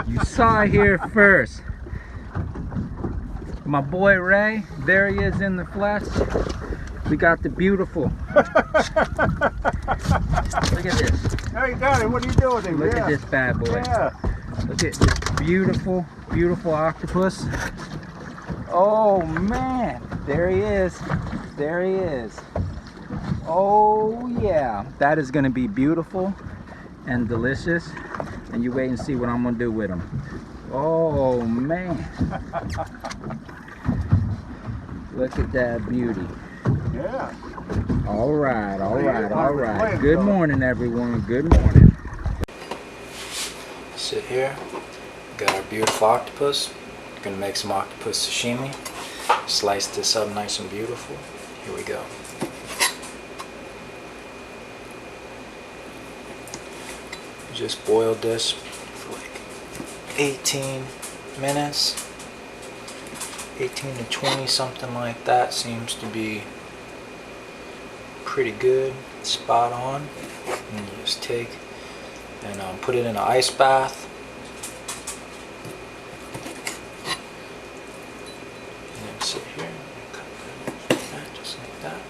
You saw it here first. My boy Ray, there he is in the flesh. We got the beautiful. Look at this. Hey, Daddy, what are you doing? Look at this bad boy. Yeah. Look at this beautiful, beautiful octopus. Oh man, there he is. There he is. Oh yeah, that is gonna be beautiful and delicious. And you wait and see what I'm gonna do with him. Oh man. Look at that beauty. Yeah. All right, all right, all right. Good morning, everyone. Good morning. Sit here. Got our beautiful octopus. Gonna make some octopus sashimi. Slice this up nice and beautiful. Here we go. Just boiled this for like 18 minutes. 18 to 20, something like that. Seems to be pretty good, spot on. And you just take and put it in an ice bath. And then sit here and cut that just like that.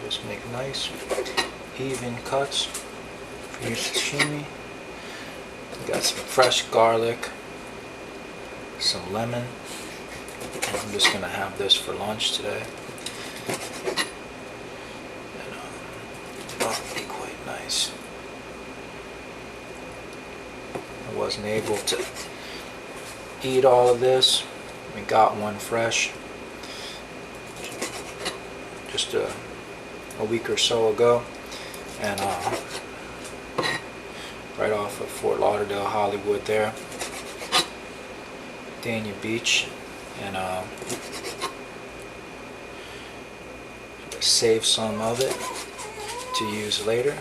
Just make nice, even cuts for your sashimi. Got some fresh garlic, some lemon, and I'm just gonna have this for lunch today. And that'll be quite nice. I wasn't able to eat all of this. We got one fresh just a week or so ago, and right off of Fort Lauderdale, Hollywood there. Dania Beach, and save some of it to use later.